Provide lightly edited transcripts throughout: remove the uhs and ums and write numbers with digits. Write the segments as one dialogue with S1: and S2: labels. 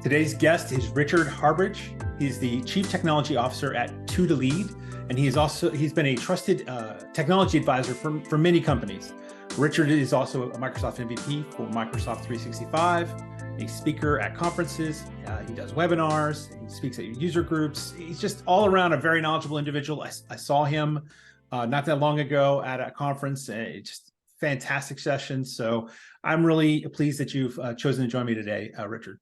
S1: Today's guest is Richard Harbridge. He's the Chief Technology Officer at 2to-Lead, and he's been a trusted technology advisor for many companies. Richard is also a Microsoft MVP for Microsoft 365, a speaker at conferences. He does webinars. He speaks at user groups. He's just all around a very knowledgeable individual. I saw him not that long ago at a conference. Just fantastic session. So I'm really pleased that you've chosen to join me today, Richard.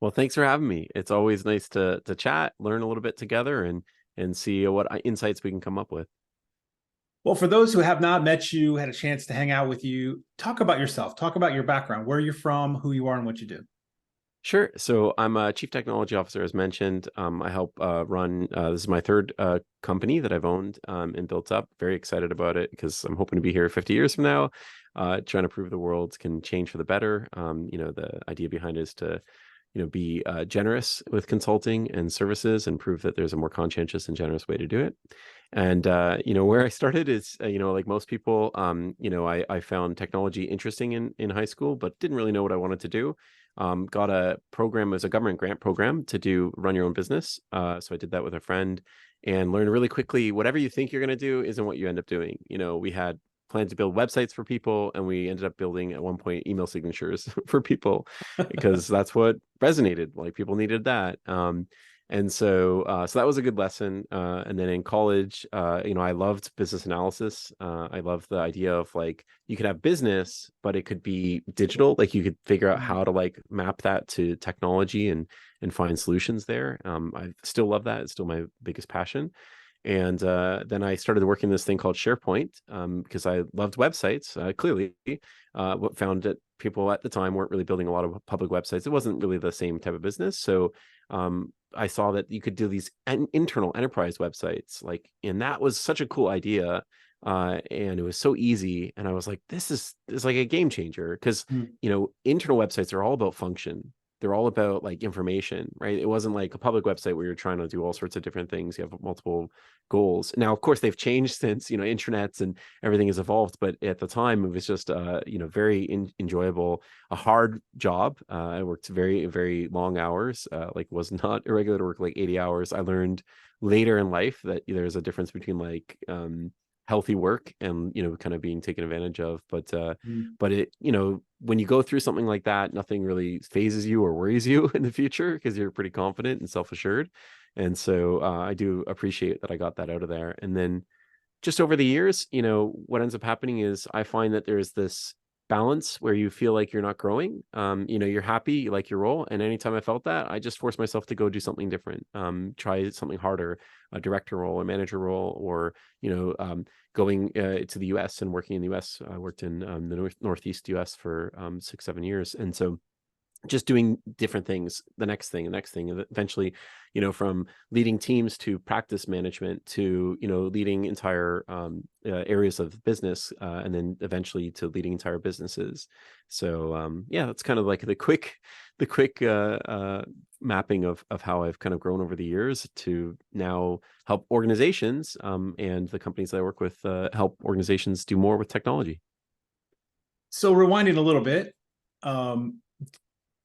S2: Well, thanks for having me. It's always nice to chat, learn a little bit together, and see what insights we can come up with.
S1: Well, for those who have not met you, had a chance to hang out with you, talk about yourself, talk about your background, where you're from, who you are, and what you do.
S2: Sure. So I'm a Chief Technology Officer, as mentioned. I help run, this is my third company that I've owned and built up. Very excited about it because I'm hoping to be here 50 years from now, trying to prove the world can change for the better. The idea behind it is to be generous with consulting and services and prove that there's a more conscientious and generous way to do it. And, where I started is, like most people, I found technology interesting in high school, but didn't really know what I wanted to do. Got a program as a government grant program to run your own business. So I did that with a friend and learned really quickly, whatever you think you're going to do isn't what you end up doing. We had planned to build websites for people, and we ended up building at one point email signatures for people because that's what resonated. Like people needed that. So that was a good lesson. And then in college, I loved business analysis. I loved the idea of like you could have business, but it could be digital. Like you could figure out how to like map that to technology and find solutions there. I still love that. It's still my biggest passion. And then I started working this thing called SharePoint because I loved websites. Clearly, what found that people at the time weren't really building a lot of public websites. It wasn't really the same type of business. So I saw that you could do these internal enterprise websites, and that was such a cool idea. And it was so easy. And I was like, this is like a game changer because, internal websites are all about function. They're all about like information, right? It wasn't like a public website where you're trying to do all sorts of different things. You have multiple goals. Now, of course, they've changed since, internets and everything has evolved. But at the time, it was just, very enjoyable, a hard job. I worked very, very long hours, was not irregular to work like 80 hours. I learned later in life that there's a difference between like, healthy work and kind of being taken advantage of, but it when you go through something like that, nothing really phases you or worries you in the future because you're pretty confident and self-assured. And so I do appreciate that I got that out of there. And then just over the years, what ends up happening is I find that there's this balance where you feel like you're not growing. You're happy, you like your role. And anytime I felt that, I just forced myself to go do something different, try something harder, a director role, a manager role, or, going to the US and working in the US. I worked in the Northeast US for 6-7 years. And so just doing different things, the next thing, and eventually, from leading teams to practice management to, leading entire areas of business, and then eventually to leading entire businesses. So that's kind of like the quick mapping of how I've kind of grown over the years to now help organizations and the companies that I work with help organizations do more with technology.
S1: So rewinding a little bit,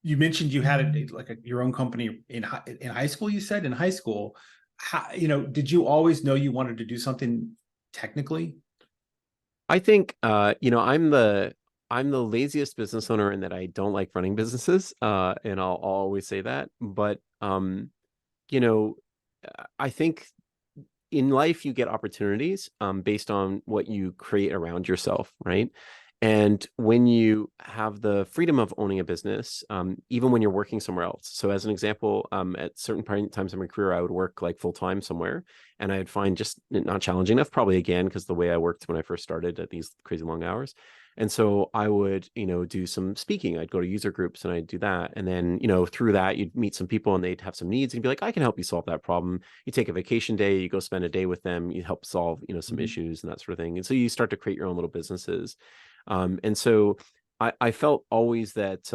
S1: you mentioned you had your own company in high school. You said in high school, did you always know you wanted to do something technically?
S2: I think I'm the laziest business owner in that I don't like running businesses, and I'll always say that. But I think in life you get opportunities based on what you create around yourself, right? And when you have the freedom of owning a business, even when you're working somewhere else. So as an example, at certain times in my career, I would work like full time somewhere, and I'd find just not challenging enough, probably again, because the way I worked when I first started at these crazy long hours. And so I would, do some speaking. I'd go to user groups and I'd do that. And then, through that, you'd meet some people and they'd have some needs and you'd be like, I can help you solve that problem. You take a vacation day, you go spend a day with them, you help solve, some issues and that sort of thing. And so you start to create your own little businesses. And so I felt always that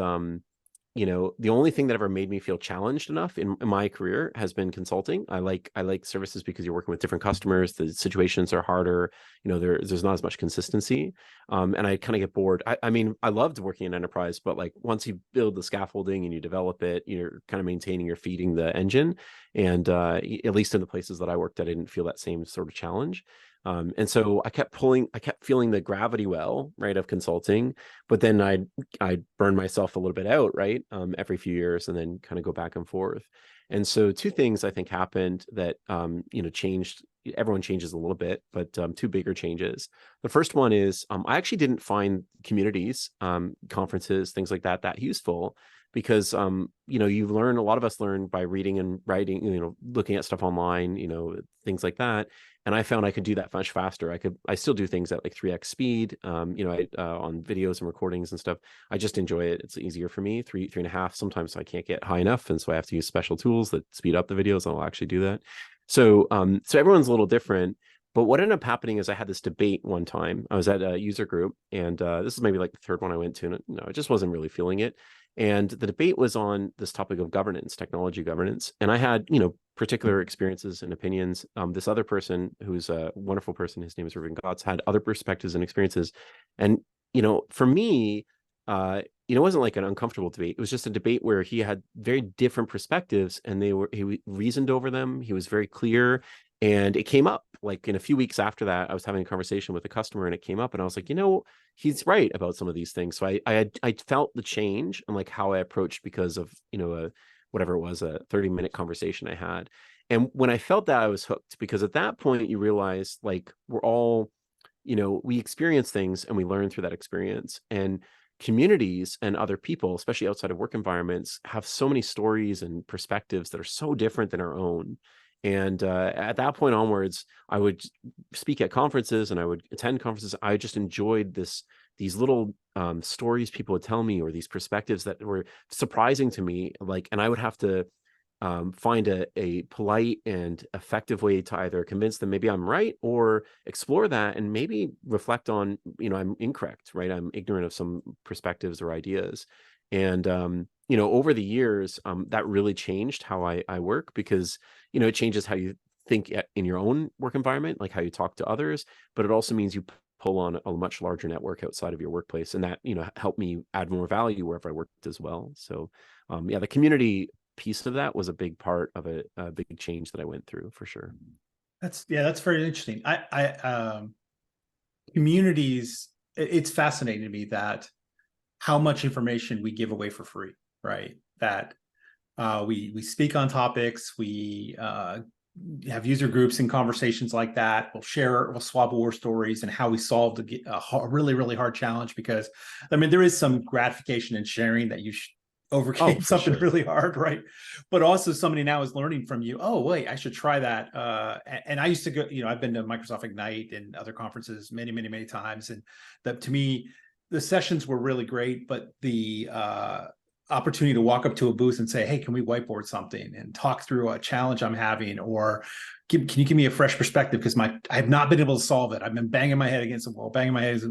S2: the only thing that ever made me feel challenged enough in my career has been consulting. I like services because you're working with different customers. The situations are harder. There's not as much consistency. And I kind of get bored. I mean, I loved working in enterprise, but like once you build the scaffolding and you develop it, you're kind of maintaining, you're feeding the engine. And at least in the places that I worked, I didn't feel that same sort of challenge. And so I kept feeling the gravity well, right, of consulting, but then I'd burn myself a little bit out, right, every few years, and then kind of go back and forth. And so two things I think happened that changed. Everyone changes a little bit, but two bigger changes. The first one is I actually didn't find communities, conferences, things like that useful, because you learn, a lot of us learn by reading and writing, looking at stuff online, things like that. And I found I could do that much faster. I still do things at like 3x speed, on videos and recordings and stuff. I just enjoy it. It's easier for me, 3.5. Sometimes I can't get high enough. And so I have to use special tools that speed up the videos. And I'll actually do that. So everyone's a little different. But what ended up happening is I had this debate one time. I was at a user group, and this is maybe like the third one I went to. And I just wasn't really feeling it. And the debate was on this topic of governance, technology governance. And I had, particular experiences and opinions. This other person, who's a wonderful person, his name is Ruben Gotts, had other perspectives and experiences. And, for me, it wasn't like an uncomfortable debate. It was just a debate where he had very different perspectives, and he reasoned over them. He was very clear. And it came up like in a few weeks after that, I was having a conversation with a customer, and it came up, and I was like, he's right about some of these things. So I felt the change and like how I approached, because of, whatever it was, a 30-minute conversation I had. And when I felt that, I was hooked, because at that point you realize like we're all, we experience things and we learn through that experience. And communities and other people, especially outside of work environments, have so many stories and perspectives that are so different than our own. And at that point onwards, I would speak at conferences and I would attend conferences. I just enjoyed these little stories people would tell me, or these perspectives that were surprising to me. Like, and I would have to find a polite and effective way to either convince them maybe I'm right, or explore that and maybe reflect on, I'm incorrect, right? I'm ignorant of some perspectives or ideas. And, over the years, that really changed how I work, because, it changes how you think in your own work environment, like how you talk to others, but it also means you pull on a much larger network outside of your workplace. And that, helped me add more value wherever I worked as well. So, the community piece of that was a big part of a big change that I went through, for sure.
S1: That's very interesting. Communities, it's fascinating to me that how much information we give away for free, right? That we speak on topics, we have user groups and conversations like that. We'll swap war stories and how we solved a really, really hard challenge, because I mean, there is some gratification in sharing that you overcame something really hard, right? But also somebody now is learning from you. Oh, wait, I should try that. And I used to go, I've been to Microsoft Ignite and other conferences many, many, many times. And that, to me, the sessions were really great, but the opportunity to walk up to a booth and say, hey, can we whiteboard something and talk through a challenge I'm having, or can you give me a fresh perspective, because I have not been able to solve it. I've been banging my head against the wall, banging my head.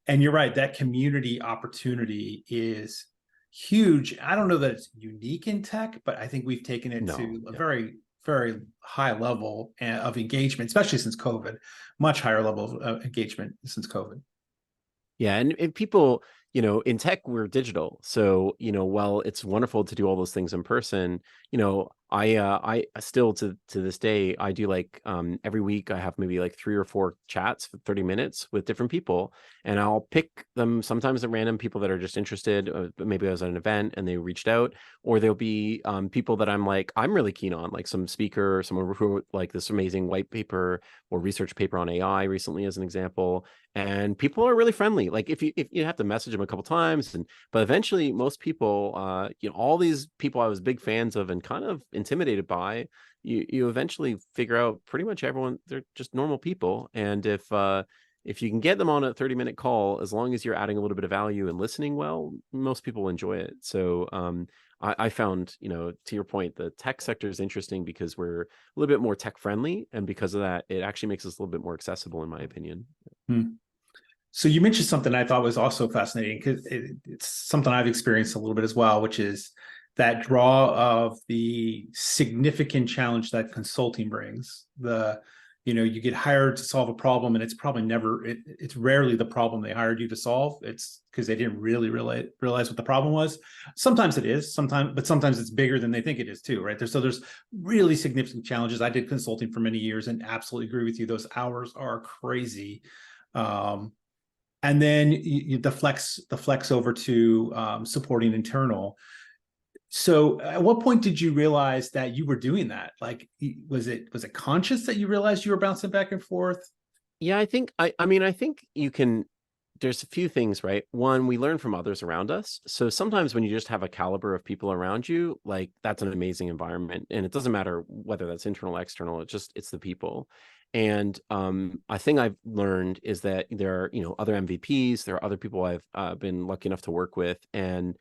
S1: And you're right, that community opportunity is huge. I don't know that it's unique in tech, but I think we've taken it to a very, very high level of engagement, especially since COVID, much higher level of engagement since COVID.
S2: Yeah. And people, in tech, we're digital. So, while it's wonderful to do all those things in person, I still to this day, I do like every week I have maybe like 3 or 4 chats for 30 minutes with different people, and I'll pick them sometimes at random, people that are just interested. Maybe I was at an event and they reached out, or there'll be people that I'm really keen on, like some speaker or someone who wrote like this amazing white paper or research paper on AI recently, as an example. And people are really friendly. Like if you have to message them a couple times, but eventually most people, all these people I was big fans of and kind of intimidated by, you eventually figure out pretty much everyone, they're just normal people. And if you can get them on a 30-minute call, as long as you're adding a little bit of value and listening well, most people enjoy it. So I found, to your point, the tech sector is interesting because we're a little bit more tech friendly, and because of that, it actually makes us a little bit more accessible, in my opinion.
S1: So you mentioned something I thought was also fascinating because it's something I've experienced a little bit as well, which is that draw of the significant challenge that consulting brings. You get hired to solve a problem, and it's probably it's rarely the problem they hired you to solve. It's because they didn't really realize what the problem was. Sometimes it is, but sometimes it's bigger than they think it is too, right? There's really significant challenges. I did consulting for many years and absolutely agree with you. Those hours are crazy. And then the flex over to supporting internal. So at what point did you realize that you were doing that? Like, was it conscious that you realized you were bouncing back and forth?
S2: Yeah, I think you can, there's a few things, right? One, we learn from others around us. So sometimes when you just have a caliber of people around you, like that's an amazing environment. And it doesn't matter whether that's internal, external, it's the people. And a thing I've learned is that there are, other MVPs, there are other people I've been lucky enough to work with. And,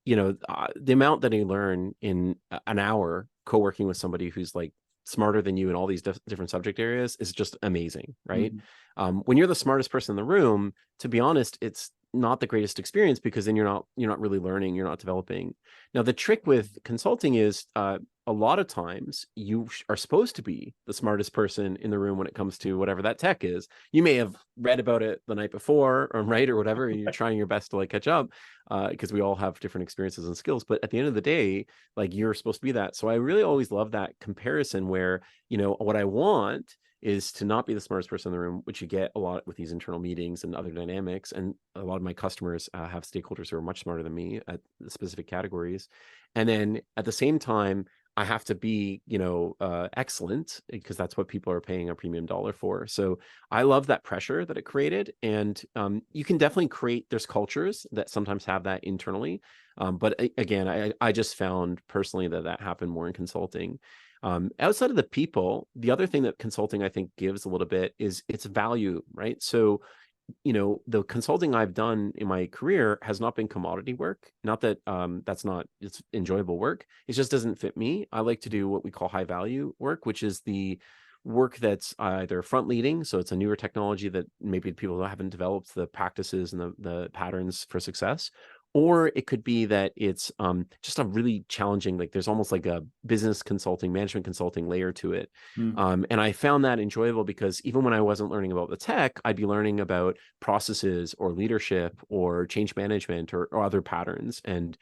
S2: the amount that I learn in an hour co-working with somebody who's like smarter than you in all these different subject areas is just amazing, right?
S1: Mm-hmm.
S2: When you're the smartest person in the room, to be honest, it's not the greatest experience because then you're not really learning, you're not developing. Now the trick with consulting is a lot of times you are supposed to be the smartest person in the room when it comes to whatever that tech is. You may have read about it the night before or right or whatever, and you're trying your best to like catch up because we all have different experiences and skills. But at the end of the day, like you're supposed to be that. So I really always love that comparison where, what I want is to not be the smartest person in the room, which you get a lot with these internal meetings and other dynamics. And a lot of my customers have stakeholders who are much smarter than me at the specific categories. And then at the same time, I have to be, excellent because that's what people are paying a premium dollar for. So I love that pressure that it created. And you can definitely there's cultures that sometimes have that internally. But again, I just found personally that happened more in consulting. Outside of the people, the other thing that consulting I think gives a little bit is its value, right? So the consulting I've done in my career has not been commodity work. Not that it's enjoyable work. It just doesn't fit me. I like to do what we call high value work, which is the work that's either front leading. So it's a newer technology that maybe people haven't developed the practices and the patterns for success. Or it could be that it's just a really challenging, like there's almost like a business consulting, management consulting layer to it. And I found that enjoyable because even when I wasn't learning about the tech, I'd be learning about processes or leadership or change management or other patterns. And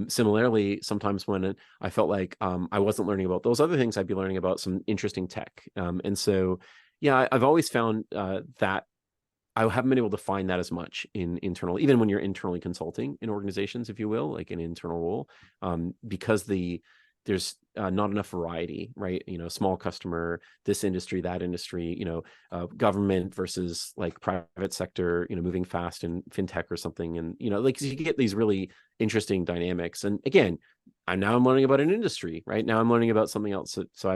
S2: similarly, sometimes when I felt like I wasn't learning about those other things, I'd be learning about some interesting tech. And so, yeah, I've always found that I haven't been able to find that as much in internal, even when you're internally consulting in organizations, if you will, like an internal role, because there's not enough variety, right? Small customer, this industry, that industry, government versus like private sector, moving fast in fintech or something. And, like you get these really interesting dynamics. And again, I'm learning about an industry, right? Now I'm learning about something else. So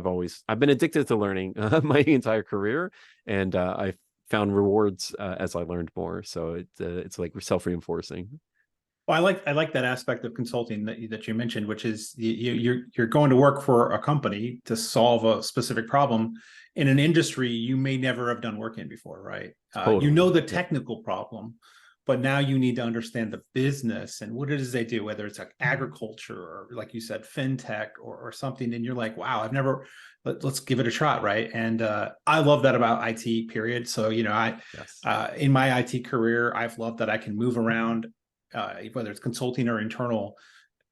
S2: I've been addicted to learning my entire career. And I've found rewards as I learned more. So it's like self-reinforcing.
S1: Well, I like that aspect of consulting that you mentioned, which is you're going to work for a company to solve a specific problem in an industry you may never have done work in before, right?
S2: Totally.
S1: The technical problem, but now you need to understand the business and what it is they do, whether it's like agriculture or, like you said, fintech or something. And you're like, wow, let's give it a shot, right? And I love that about IT. Period. So
S2: Yes.
S1: in my IT career, I've loved that I can move around, whether it's consulting or internal,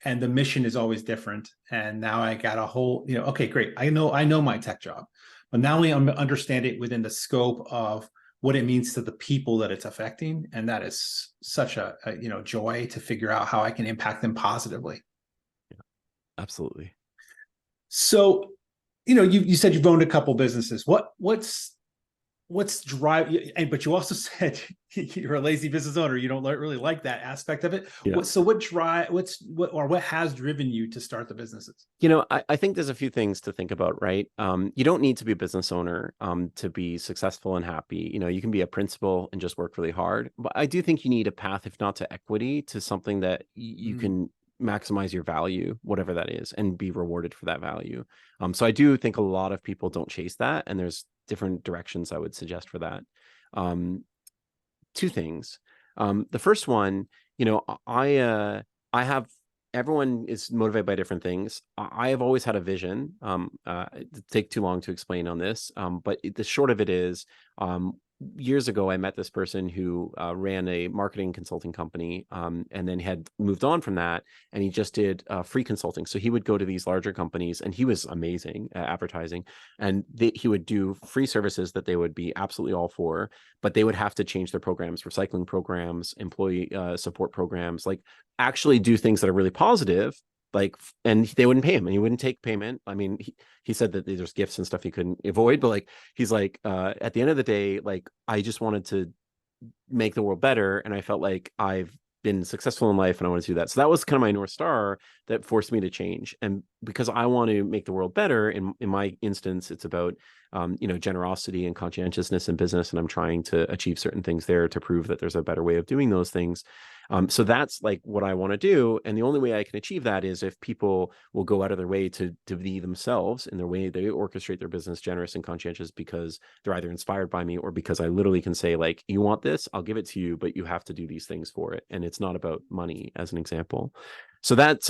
S1: and the mission is always different. And now I got a whole, okay, great. I know my tech job, but now I understand it within the scope of what it means to the people that it's affecting. And that is such a joy to figure out how I can impact them positively.
S2: Yeah, absolutely.
S1: So, you said you've owned a couple businesses. What's drive, but you also said you're a lazy business owner. You don't really like that aspect of it.
S2: Yeah.
S1: What has driven you to start the businesses?
S2: I think there's a few things to think about, right? You don't need to be a business owner to be successful and happy. You can be a principal and just work really hard. But I do think you need a path, if not to equity, to something that you can maximize your value, whatever that is, and be rewarded for that value. So I do think a lot of people don't chase that, and there's different directions I would suggest for that. two things. The first one, I have everyone is motivated by different things. I have always had a vision. It take too long to explain on this, but the short of it is, years ago, I met this person who ran a marketing consulting company, and then had moved on from that, and he just did free consulting. So he would go to these larger companies, and he was amazing at advertising, and he would do free services that they would be absolutely all for, but they would have to change their programs, recycling programs, employee support programs, like actually do things that are really positive, like, and they wouldn't pay him, and he wouldn't take payment. I mean, he said that there's gifts and stuff he couldn't avoid, but like, he's like, at the end of the day, like, I just wanted to make the world better, and I felt like I've been successful in life, and I want to do that. So that was kind of my North Star that forced me to change. And because I want to make the world better, in my instance, it's about generosity and conscientiousness in business, and I'm trying to achieve certain things there to prove that there's a better way of doing those things. So that's like what I want to do. And the only way I can achieve that is if people will go out of their way to be themselves in their way they orchestrate their business, generous and conscientious, because they're either inspired by me, or because I literally can say, like, you want this, I'll give it to you, but you have to do these things for it. And it's not about money, as an example. So that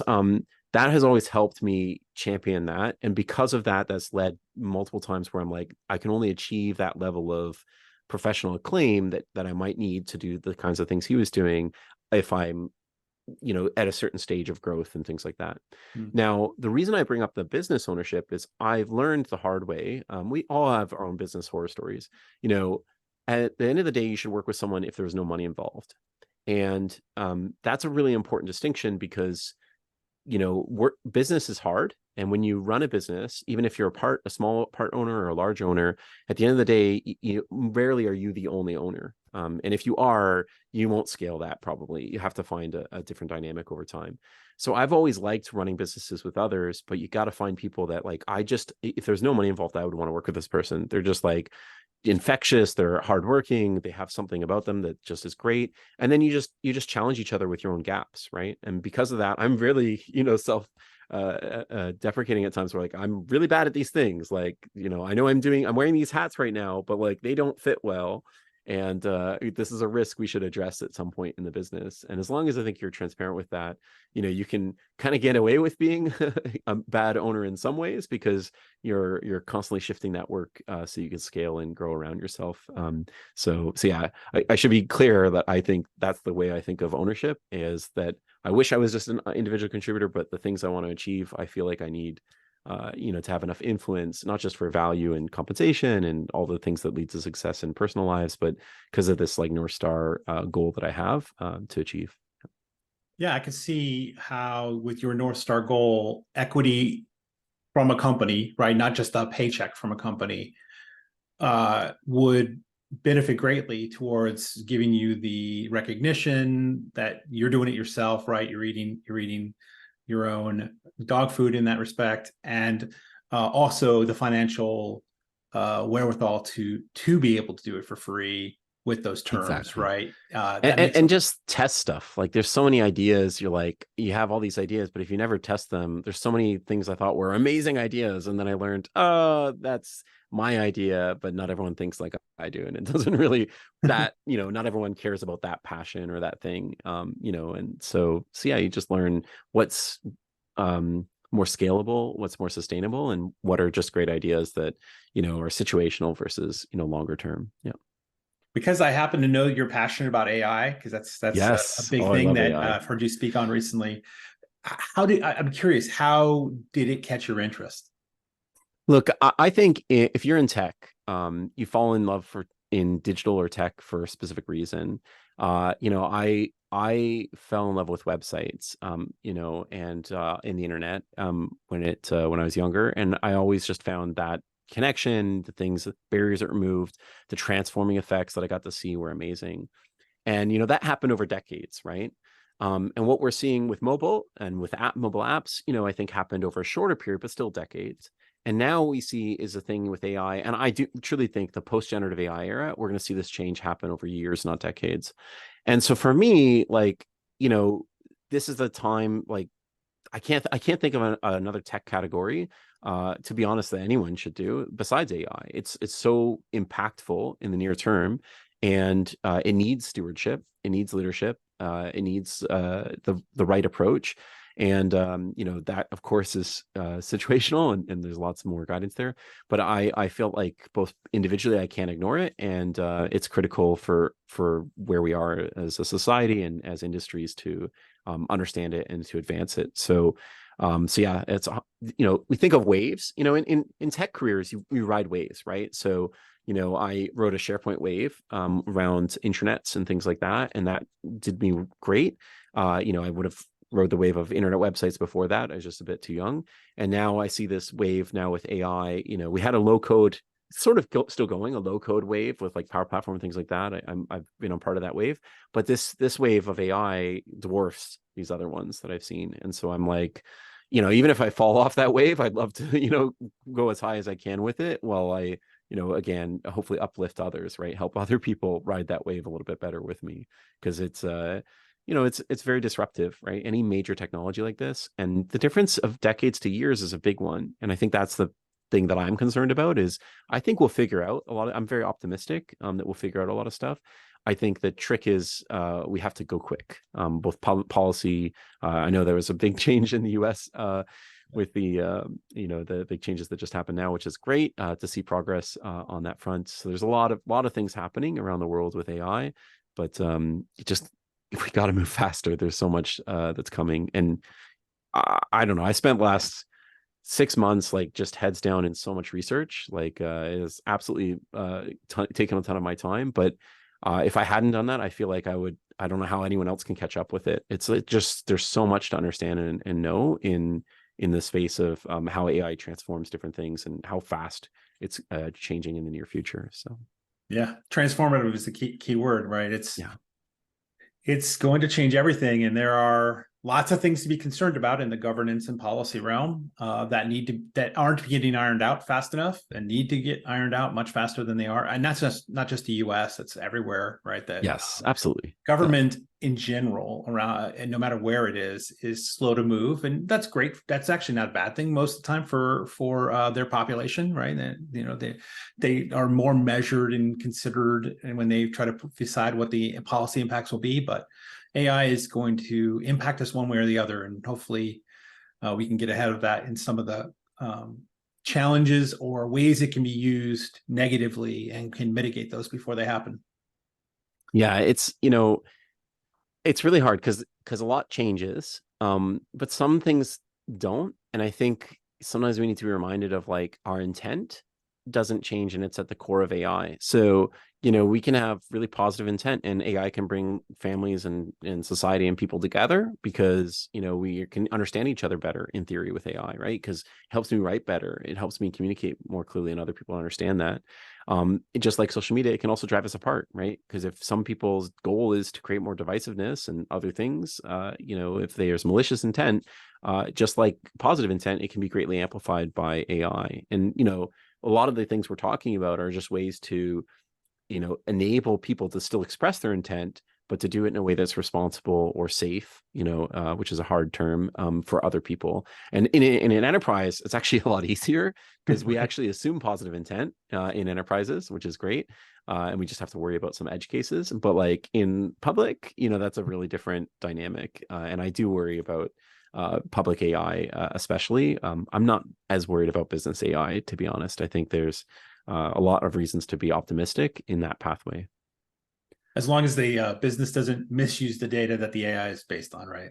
S2: has always helped me champion that. And because of that, that's led multiple times where I'm like, I can only achieve that level of professional acclaim that I might need to do the kinds of things he was doing if I'm at a certain stage of growth and things like that. Now, the reason I bring up the business ownership is I've learned the hard way. We all have our own business horror stories. At the end of the day, you should work with someone if there's no money involved. And that's a really important distinction, because business is hard. And when you run a business, even if you're a small part owner or a large owner, at the end of the day, rarely are you the only owner. And if you are, you won't scale that. Probably you have to find a different dynamic over time. So I've always liked running businesses with others, but you got to find people that, like, if there's no money involved, I would want to work with this person. They're just like infectious, they're hardworking, they have something about them that just is great. And then you just challenge each other with your own gaps, right? And because of that, I'm really self deprecating at times, where, like, I'm really bad at these things. Like, I know I'm wearing these hats right now, but like, they don't fit well. And this is a risk we should address at some point in the business. And as long as I think you're transparent with that, you can kind of get away with being a bad owner in some ways, because you're constantly shifting that work so you can scale and grow around yourself. So yeah, I should be clear that I think that's the way I think of ownership, is that I wish I was just an individual contributor, but the things I want to achieve, I feel like I need to have enough influence, not just for value and compensation and all the things that lead to success in personal lives, but because of this, like, North Star goal that I have to achieve.
S1: Yeah, I could see how, with your North Star goal, equity from a company, right, not just a paycheck from a company, would benefit greatly towards giving you the recognition that you're doing it yourself, right? You're eating your own dog food in that respect, and also the financial wherewithal to be able to do it for free with those terms,
S2: Exactly.
S1: right?
S2: And just test stuff. Like, there's so many ideas. You're like, you have all these ideas, but if you never test them, there's so many things I thought were amazing ideas, and then I learned, oh, that's my idea, but not everyone thinks like I do, and it doesn't really that not everyone cares about that passion or that thing. And so yeah, you just learn what's more scalable, what's more sustainable, and what are just great ideas that are situational versus longer term. Yeah.
S1: Because I happen to know you're passionate about AI, because that's a
S2: Yes.
S1: big
S2: Oh, I
S1: thing
S2: love
S1: that
S2: AI.
S1: I've heard you speak on recently. I'm curious, how did it catch your interest?
S2: Look, I think if you're in tech, you fall in love in digital or tech for a specific reason. I fell in love with websites, and in the internet, when I was younger, and I always just found that connection, the things, the barriers that removed, the transforming effects that I got to see were amazing. And that happened over decades, right? And what we're seeing with mobile and with mobile apps, I think happened over a shorter period, but still decades. And now we see is a thing with AI. And I do truly think the post-generative AI era, we're going to see this change happen over years, not decades. And so for me, like, this is the time, like, I can't think of another tech category, to be honest, that anyone should do besides AI. It's so impactful in the near term. and it needs stewardship, it needs leadership, it needs the right approach. And that of course is situational, and there's lots more guidance there. But I feel like both individually I can't ignore it, and it's critical for where we are as a society and as industries to understand it and to advance it. So yeah, it's we think of waves. In tech careers, you ride waves, right? So I wrote a SharePoint wave around intranets and things like that, and that did me great. I would have rode the wave of internet websites before that. I was just a bit too young. And now I see this wave now with AI. We had a low code, sort of still going, a low code wave with like Power Platform and things like that. I've been a part of that wave, but this wave of AI dwarfs these other ones that I've seen. And so I'm like, even if I fall off that wave, I'd love to, go as high as I can with it while I, again, hopefully uplift others, right? Help other people ride that wave a little bit better with me, because it's it's very disruptive, right? Any major technology like this, and the difference of decades to years is a big one. And I think that's the thing that I'm concerned about. Is I think we'll figure out a lot of, I'm very optimistic that we'll figure out a lot of stuff. I think the trick is we have to go quick, both policy. I know there was a big change in the US with the the big changes that just happened now, which is great to see progress on that front. So there's a lot of things happening around the world with AI, but we got to move faster. There's so much that's coming, and I don't know. I spent last 6 months like just heads down in so much research. Like it has absolutely taken a ton of my time. But if I hadn't done that, I feel like I would. I don't know how anyone else can catch up with it. It's like just there's so much to understand and know in the space of how AI transforms different things and how fast it's changing in the near future. So
S1: Yeah, transformative is the key word, right?
S2: yeah.
S1: It's going to change everything, and there are lots of things to be concerned about in the governance and policy realm that aren't getting ironed out fast enough and need to get ironed out much faster than they are. And that's not just the US, it's everywhere, right? That
S2: Yes, absolutely.
S1: government in general around, and no matter where it is slow to move, and that's great. That's actually not a bad thing most of the time for their population, right? And they are more measured and considered, and when they try to decide what the policy impacts will be. But AI is going to impact us one way or the other, and hopefully we can get ahead of that in some of the challenges or ways it can be used negatively, and can mitigate those before they happen.
S2: Yeah, it's really hard because a lot changes, but some things don't. And I think sometimes we need to be reminded of like our intent doesn't change, and it's at the core of AI. So we can have really positive intent, and AI can bring families and society and people together because we can understand each other better in theory with AI, right? Because it helps me write better, it helps me communicate more clearly, and other people understand that. Just like social media, it can also drive us apart, right? Because if some people's goal is to create more divisiveness and other things, if there's malicious intent, just like positive intent, it can be greatly amplified by AI. And a lot of the things we're talking about are just ways to enable people to still express their intent, but to do it in a way that's responsible or safe, which is a hard term for other people. And in an enterprise, it's actually a lot easier because we actually assume positive intent in enterprises, which is great. And we just have to worry about some edge cases. But like in public, that's a really different dynamic. And I do worry about public AI, especially. I'm not as worried about business AI, to be honest. I think there's a lot of reasons to be optimistic in that pathway.
S1: As long as the business doesn't misuse the data that the AI is based on, right?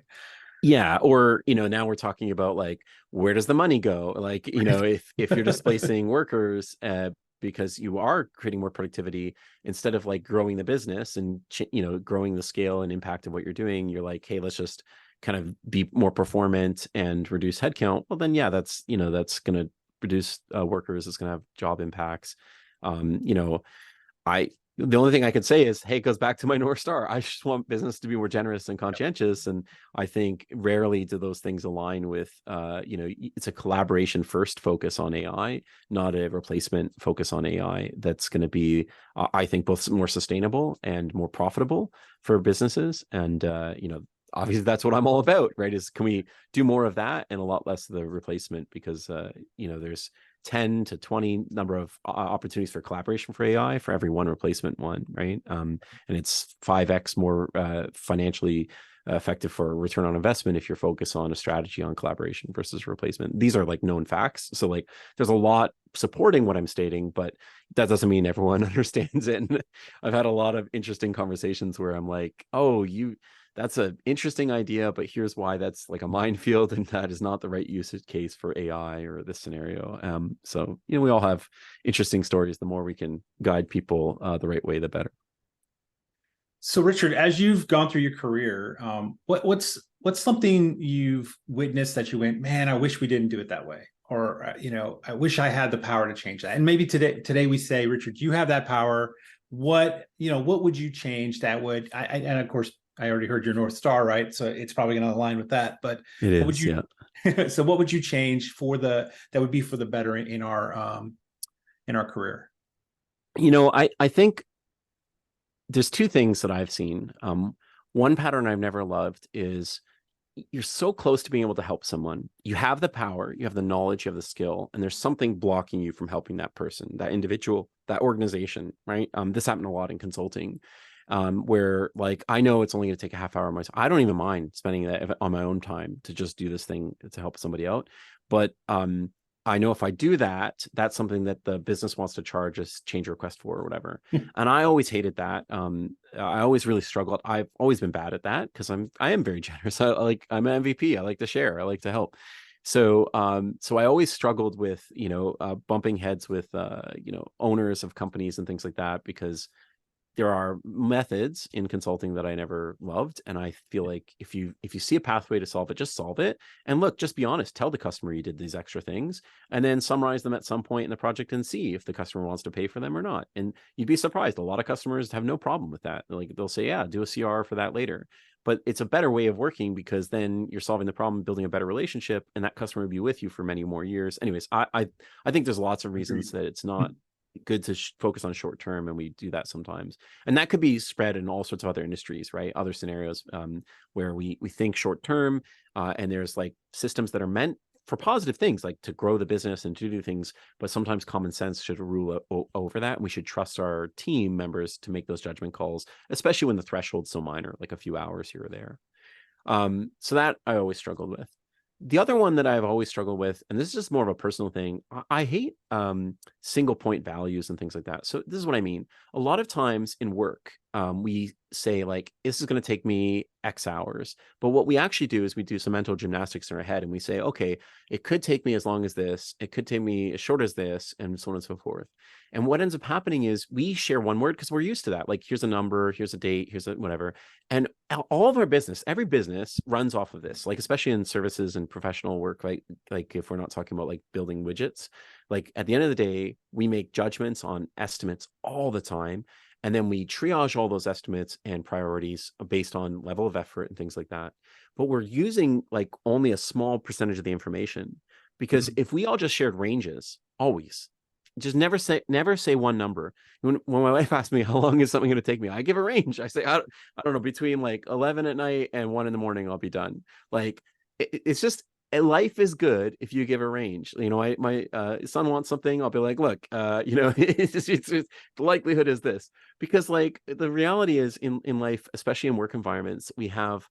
S2: Yeah, or now we're talking about like where does the money go? Like if you're displacing workers because you are creating more productivity instead of like growing the business and growing the scale and impact of what you're doing, you're like, hey, let's just kind of be more performant and reduce headcount. Well, then yeah, that's going to reduce workers. It's going to have job impacts. The only thing I could say is, hey, it goes back to my North Star. I just want business to be more generous and conscientious. And I think rarely do those things align with, it's a collaboration first focus on AI, not a replacement focus on AI. That's going to be, I think, both more sustainable and more profitable for businesses. And, obviously that's what I'm all about, right? Is can we do more of that and a lot less of the replacement? Because, there's 10 to 20 number of opportunities for collaboration for AI for every one replacement one, right? And it's 5x more financially effective for return on investment if you're focused on a strategy on collaboration versus replacement. These are like known facts. So like there's a lot supporting what I'm stating, but that doesn't mean everyone understands it. And I've had a lot of interesting conversations where I'm like, oh, that's an interesting idea, but here's why that's like a minefield, and that is not the right usage case for AI or this scenario. So, we all have interesting stories. The more we can guide people the right way, the better.
S1: So, Richard, as you've gone through your career, what's something you've witnessed that you went, man, I wish we didn't do it that way, or I wish I had the power to change that. And maybe today we say, Richard, you have that power. What would you change that would? And of course, I already heard your North Star, right? So it's probably going to align with that. But
S2: it is,
S1: what would you?
S2: Yeah.
S1: So what would you change that would be for the better in our career?
S2: I think there's two things that I've seen. One pattern I've never loved is you're so close to being able to help someone. You have the power, you have the knowledge, you have the skill, and there's something blocking you from helping that person, that individual, that organization, right? This happened a lot in consulting, where like, I know it's only going to take a half hour of my time. I don't even mind spending that on my own time to just do this thing to help somebody out. But I know if I do that, that's something that the business wants to charge a change request for or whatever. And I always hated that. I always really struggled. I've always been bad at that because I am very generous. I'm an MVP. I like to share. I like to help. So I always struggled with, bumping heads with, owners of companies and things like that, because there are methods in consulting that I never loved. And I feel like if you see a pathway to solve it, just solve it. And look, just be honest, tell the customer you did these extra things, and then summarize them at some point in the project and see if the customer wants to pay for them or not. And you'd be surprised. A lot of customers have no problem with that. Like, they'll say, yeah, do a CR for that later. But it's a better way of working, because then you're solving the problem, building a better relationship, and that customer will be with you for many more years. Anyways, I think there's lots of reasons that it's not good to focus on short term, and we do that sometimes. And that could be spread in all sorts of other industries, right? Other scenarios where we think short term, and there's like systems that are meant for positive things, like to grow the business and to do things, but sometimes common sense should rule over that, and we should trust our team members to make those judgment calls, especially when the threshold's so minor, like a few hours here or there. So that I always struggled with. The other one that I've always struggled with, and this is just more of a personal thing, I hate single point values and things like that. So this is what I mean. A lot of times in work, we say like, this is going to take me X hours. But what we actually do is we do some mental gymnastics in our head, and we say, okay, it could take me as long as this, it could take me as short as this, and so on and so forth. And what ends up happening is we share one word because we're used to that. Like, here's a number, here's a date, here's a whatever. And all of our business, every business runs off of this, like, especially in services and professional work, like if we're not talking about like building widgets, like at the end of the day, we make judgments on estimates all the time. And then we triage all those estimates and priorities based on level of effort and things like that. But we're using like only a small percentage of the information, because if we all just shared ranges, always, just never say one number. When my wife asks me how long is something going to take me, I give a range. I say, I don't know, between like 11 at night and 1 in the morning, I'll be done. Like, it's just, life is good if you give a range. My son wants something, I'll be like, look, it's the likelihood is this, because like the reality is in life, especially in work environments, we have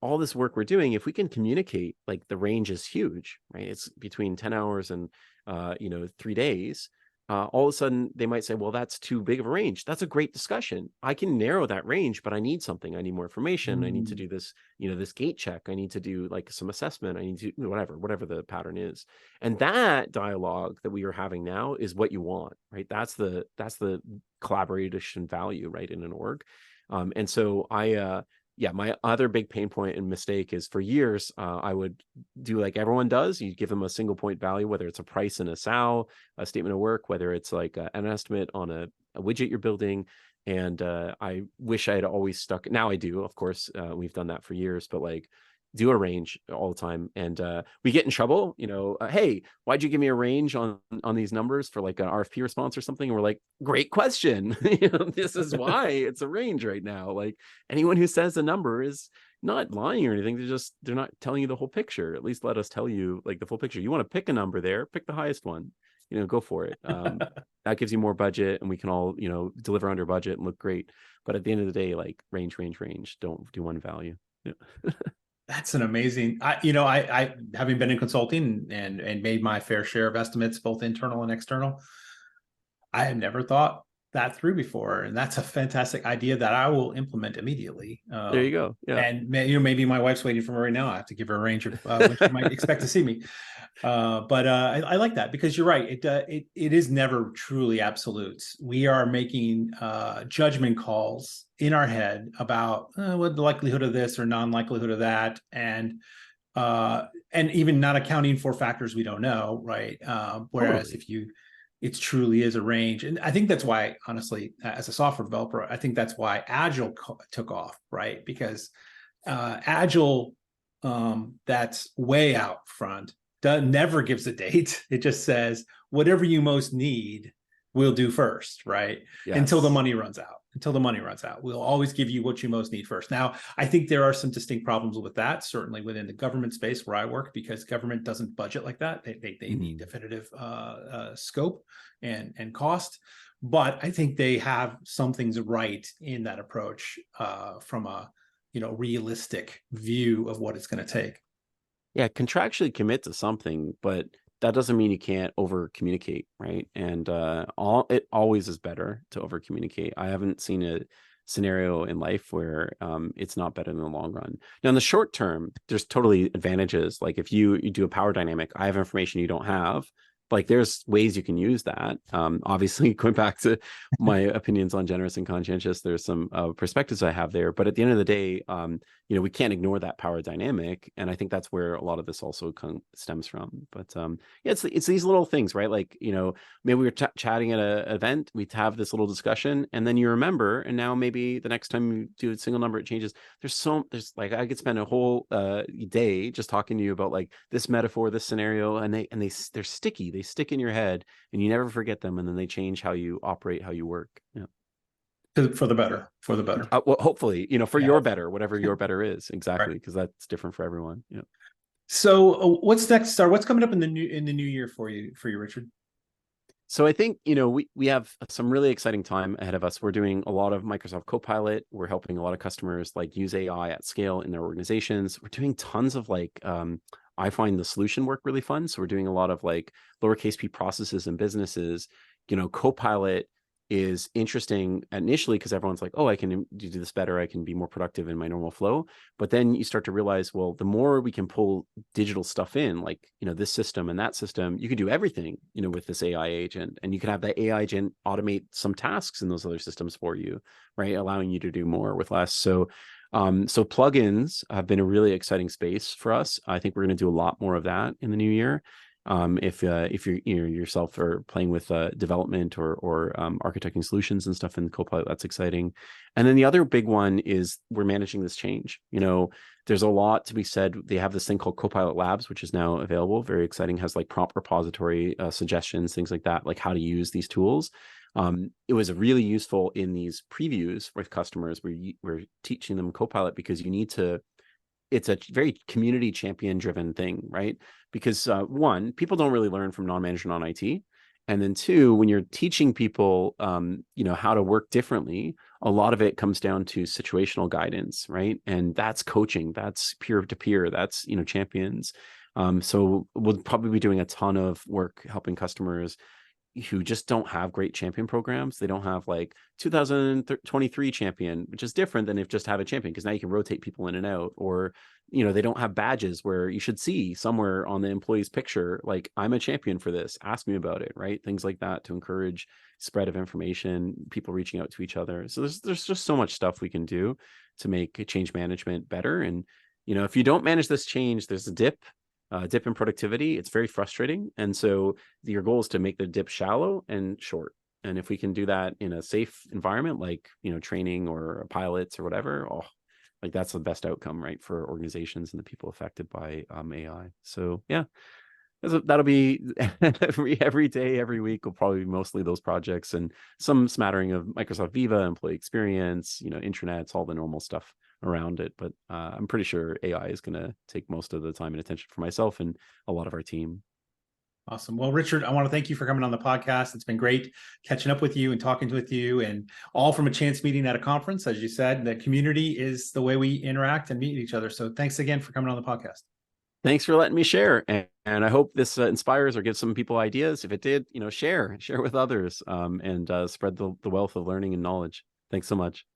S2: all this work we're doing. If we can communicate, like, the range is huge, right? It's between 10 hours and 3 days. All of a sudden they might say, well, that's too big of a range. That's a great discussion. I can narrow that range, but I need something. I need more information. I need to do this, this gate check. I need to do like some assessment. I need to do whatever the pattern is. And that dialogue that we are having now is what you want, right? That's the collaboration value, right, in an org. And so my other big pain point and mistake is, for years, I would do like everyone does. You give them a single point value, whether it's a price in a SAL, a statement of work, whether it's like an estimate on a widget you're building. And I wish I had always stuck. Now I do, of course, we've done that for years, but like, do a range all the time. And we get in trouble, hey, why'd you give me a range on these numbers for like an RFP response or something? And we're like, great question. This is why it's a range right now. Like, anyone who says a number is not lying or anything. They're not telling you the whole picture. At least let us tell you like the full picture. You want to pick a number there, pick the highest one. go for it. That gives you more budget, and we can all, deliver under budget and look great. But at the end of the day, like range. Don't do one value. Yeah.
S1: That's an amazing. I having been in consulting and made my fair share of estimates, both internal and external. I had never thought that through before, and that's a fantastic idea that I will implement immediately.
S2: There you go. Yeah.
S1: And maybe my wife's waiting for me right now. I have to give her a range of when she might expect to see me. But I like that, because you're right. It is never truly absolutes. We are making judgment calls in our head about what the likelihood of this or non-likelihood of that, and even not accounting for factors we don't know, right? Whereas
S2: Totally.
S1: it truly is a range. And I think that's why, honestly, as a software developer, I think that's why Agile took off, right? Because Agile, that's way out front, never gives a date. It just says, whatever you most need, we'll do first, right? Until the
S2: Yes.
S1: money runs out. Until the money runs out. We'll always give you what you most need first. Now, I think there are some distinct problems with that, certainly within the government space where I work, because government doesn't budget like that. They need definitive scope and cost. But I think they have some things right in that approach from a realistic view of what it's going to take.
S2: Yeah, contractually commit to something, but that doesn't mean you can't over communicate, right? And it always is better to over communicate. I haven't seen a scenario in life where it's not better in the long run. Now, in the short term, there's totally advantages. Like if you do a power dynamic, I have information you don't have. Like there's ways you can use that. Obviously, going back to my opinions on generous and conscientious, there's some perspectives I have there. But at the end of the day, we can't ignore that power dynamic, and I think that's where a lot of this also stems from. But yeah, it's these little things, right? Like maybe we were chatting at an event, we have this little discussion, and then you remember, and now maybe the next time you do a single number, it changes. There's like I could spend a whole day just talking to you about like this metaphor, this scenario, and they're sticky. They stick in your head, and you never forget them, and then they change how you operate, how you work. Yeah.
S1: For the better. For the better.
S2: Well, hopefully, for
S1: Yeah.
S2: your better, whatever your better is, exactly,
S1: Right.
S2: because that's different for everyone. Yeah.
S1: So what's next, Star? What's coming up in the new year for you, Richard?
S2: So I think, we have some really exciting time ahead of us. We're doing a lot of Microsoft Copilot. We're helping a lot of customers like use AI at scale in their organizations. We're doing tons of like, I find the solution work really fun. So we're doing a lot of like lowercase p processes and businesses. Copilot is interesting initially because everyone's like, oh, I can do this better. I can be more productive in my normal flow. But then you start to realize, well, the more we can pull digital stuff in, like, this system and that system, you can do everything, with this AI agent, and you can have that AI agent automate some tasks in those other systems for you, right? Allowing you to do more with less. So plugins have been a really exciting space for us. I think we're going to do a lot more of that in the new year. If you're yourself are playing with development or architecting solutions and stuff in Copilot, that's exciting. And then the other big one is we're managing this change. There's a lot to be said. They have this thing called Copilot Labs, which is now available. Very exciting. Has like prompt repository suggestions, things like that, like how to use these tools. It was really useful in these previews with customers where we're teaching them Copilot because it's a very community champion driven thing, right? Because one, people don't really learn from non-management on IT. And then two, when you're teaching people, how to work differently, a lot of it comes down to situational guidance, right? And that's coaching, that's peer to peer, that's, champions. So we'll probably be doing a ton of work helping customers who just don't have great champion programs. They don't have like 2023 champion, which is different than if just have a champion, because now you can rotate people in and out. Or, they don't have badges where you should see somewhere on the employee's picture, like, I'm a champion for this, ask me about it, right? Things like that to encourage spread of information, people reaching out to each other. So there's just so much stuff we can do to make change management better. And, if you don't manage this change, there's a dip in productivity. It's very frustrating. And so your goal is to make the dip shallow and short. And if we can do that in a safe environment, like, training or pilots or whatever, like that's the best outcome, right, for organizations and the people affected by AI. So yeah, that'll be every day, every week will probably be mostly those projects and some smattering of Microsoft Viva, employee experience, intranets, all the normal stuff around it. But I'm pretty sure AI is going to take most of the time and attention for myself and a lot of our team.
S1: Awesome. Well, Richard, I want to thank you for coming on the podcast. It's been great catching up with you and talking with you, and all from a chance meeting at a conference. As you said, the community is the way we interact and meet each other. So thanks again for coming on the podcast.
S2: Thanks for letting me share, and I hope this inspires or gives some people ideas. If it did, share with others, and spread the wealth of learning and knowledge. Thanks so much.